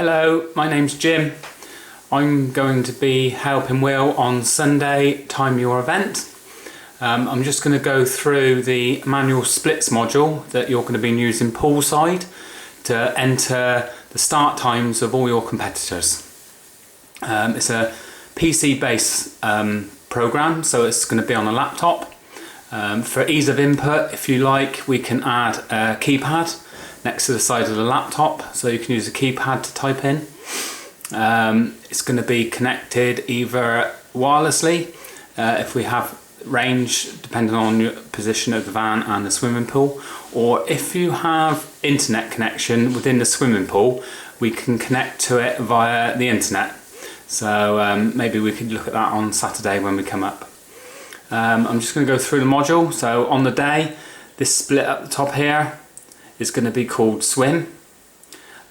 Hello, my name's Jim. I'm going to be helping Will on Sunday time your event. I'm just going to go through the manual splits module that you're going to be using poolside to enter the start times of all your competitors. It's a PC based program, so it's going to be on a laptop. For ease of input, if you like, we can add a keypad next to the side of the laptop, so you can use a keypad to type in. It's going to be connected either wirelessly, if we have range depending on your position of the van and the swimming pool, or if you have internet connection within the swimming pool, we can connect to it via the internet. So maybe we could look at that on Saturday when we come up. I'm just going to go through the module. So on the day, this split at the top here is going to be called swim.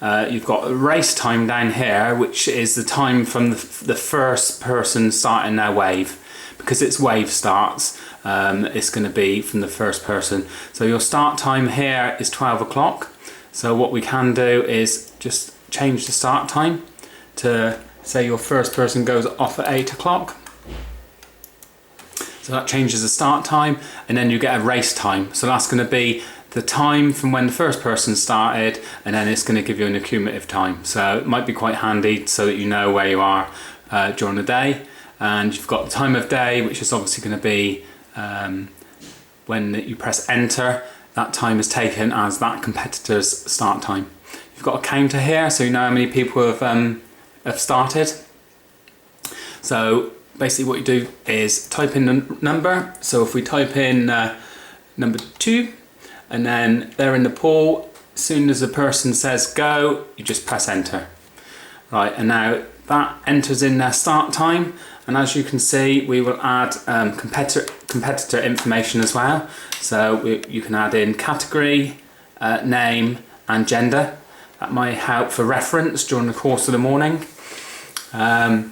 You've got a race time down here, which is the time from the first person starting their wave. Because it's wave starts, it's going to be from the first person. So your start time here is 12 o'clock. So what we can do is just change the start time to, say, your first person goes off at 8 o'clock. So that changes the start time, and then you get a race time. So that's going to be the time from when the first person started, and then it's going to give you an accumulative time. So it might be quite handy so that you know where you are during the day. And you've got the time of day, which is obviously going to be when you press enter. That time is taken as that competitor's start time. You've got a counter here, so you know how many people have started. So basically what you do is type in the number. So if we type in number 2, and then they're in the pool, as soon as the person says go, you just press enter. Right, and now that enters in their start time, and as you can see, we will add competitor information as well. So you can add in category, name and gender. That might help for reference during the course of the morning. The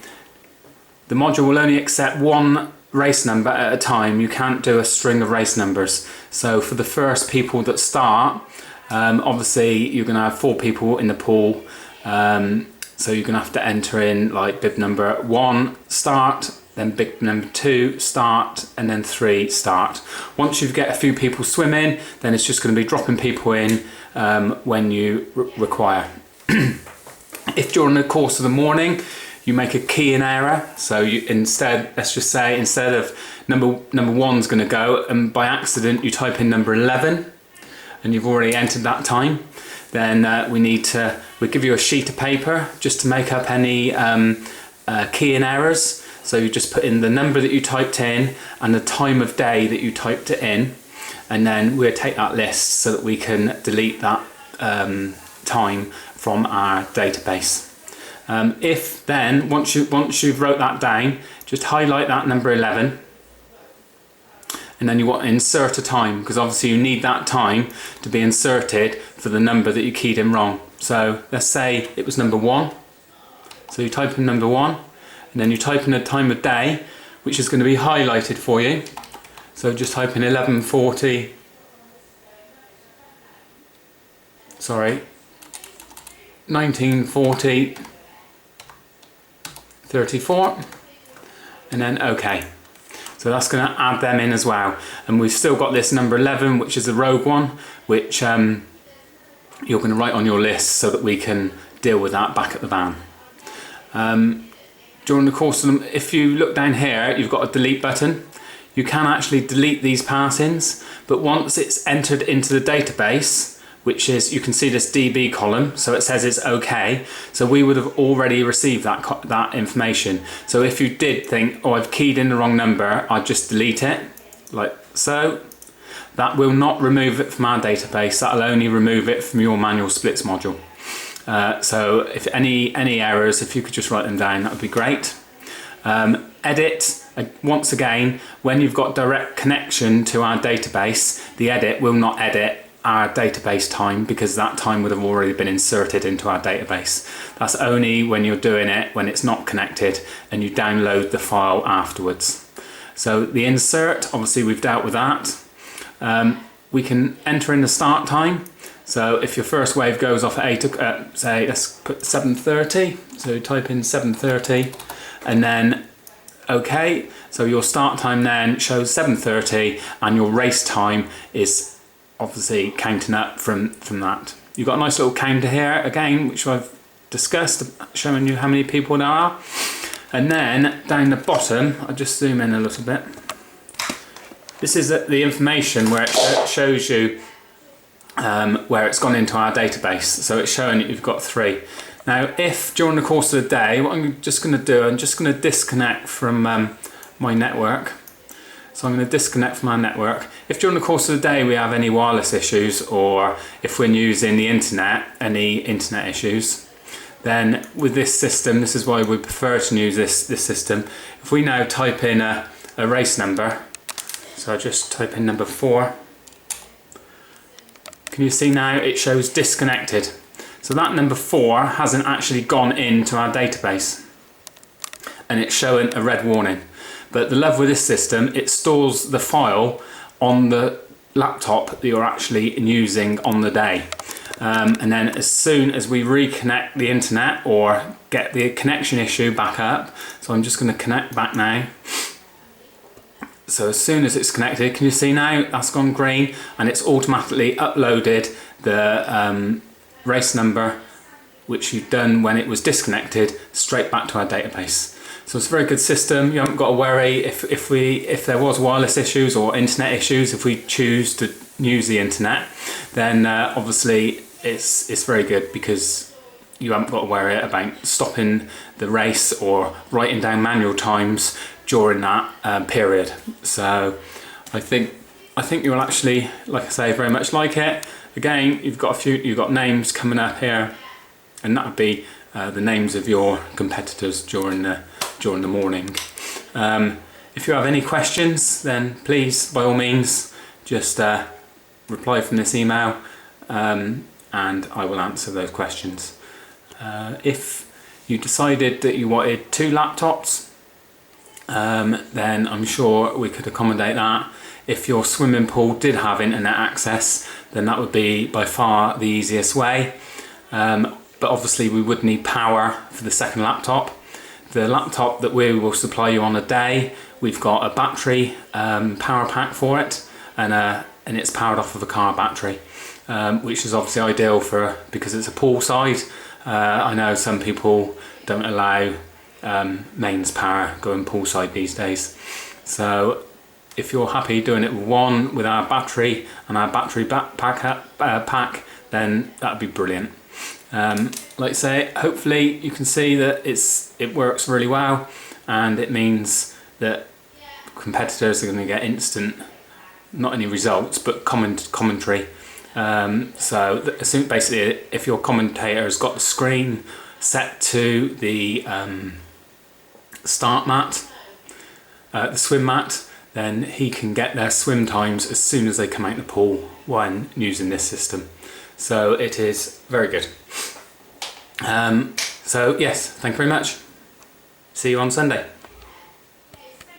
module will only accept one race number at a time. You can't do a string of race numbers. So for the first people that start, obviously you're going to have 4 people in the pool. So you're going to have to enter in like bib number 1 start, then bib number 2 start, and then 3 start. Once you get a few people swimming, then it's just going to be dropping people in when you require. If during the course of the morning you make a key in error, so you instead, let's just say instead of number 1's going to go, and by accident you type in number 11 and you've already entered that time, then we give you a sheet of paper just to make up any key in errors. So you just put in the number that you typed in and the time of day that you typed it in, and then we'll take that list so that we can delete that time from our database. If then, once you've wrote that down, just highlight that number 11, and then you want to insert a time, because obviously you need that time to be inserted for the number that you keyed in wrong. So let's say it was number 1. So you type in number 1, and then you type in the time of day, which is going to be highlighted for you. So just type in 11:40. Sorry, 1940. 34, and then OK. So that's going to add them in as well. And we've still got this number 11, which is the rogue one, which you're going to write on your list so that we can deal with that back at the van. During the course of them, if you look down here, you've got a delete button. You can actually delete these passings, but once it's entered into the database, which is, you can see this DB column, so it says it's OK. So we would have already received that information. So if you did think, oh, I've keyed in the wrong number, I'd just delete it, like so. That will not remove it from our database. That'll only remove it from your manual splits module. So if any errors, if you could just write them down, that would be great. Edit, once again, when you've got direct connection to our database, the edit will not edit our database time, because that time would have already been inserted into our database. That's only when you're doing it when it's not connected and you download the file afterwards. So the insert, obviously we've dealt with that. We can enter in the start time. So if your first wave goes off at 8, say let's put 7:30, so type in 7:30 and then OK, so your start time then shows 7:30 and your race time is obviously counting up from that. You've got a nice little counter here again, which I've discussed, showing you how many people there are. And then down the bottom, I'll just zoom in a little bit. This is the information where it shows you where it's gone into our database. So it's showing that you've got 3. Now, if during the course of the day, what I'm just going to do, I'm just going to disconnect from my network. So I'm going to disconnect from our network. If during the course of the day we have any wireless issues, or if we're using the internet, any internet issues, then with this system, this is why we prefer to use this system. If we now type in a race number, so I just type in number 4, can you see now it shows disconnected? So that number 4 hasn't actually gone into our database and it's showing a red warning. But the love with this system, it stores the file on the laptop that you're actually using on the day. And then as soon as we reconnect the internet or get the connection issue back up, so I'm just going to connect back now. So as soon as it's connected, can you see now that's gone green and it's automatically uploaded the race number which you've done when it was disconnected straight back to our database. So it's a very good system. You haven't got to worry if there was wireless issues or internet issues. If we choose to use the internet, then obviously it's very good, because you haven't got to worry about stopping the race or writing down manual times during that period. So I think you'll actually, like I say, very much like it. Again, you've got names coming up here, and that would be the names of your competitors during the morning. If you have any questions, then please, by all means, just reply from this email, and I will answer those questions. If you decided that you wanted 2 laptops, then I'm sure we could accommodate that. If your swimming pool did have internet access, then that would be by far the easiest way. But obviously we would need power for the second laptop. The laptop that we will supply you on a day, we've got a battery power pack for it, and it's powered off of a car battery, which is obviously ideal because it's a poolside. I know some people don't allow mains power going poolside these days. So if you're happy doing it with our battery and our battery pack, then that'd be brilliant. Like I say, hopefully you can see that it works really well, and it means that competitors are going to get instant, not only results, but commentary. So basically, if your commentator has got the screen set to the start mat, the swim mat, then he can get their swim times as soon as they come out the pool when using this system. So it is very good. So yes, thank you very much. See you on Sunday.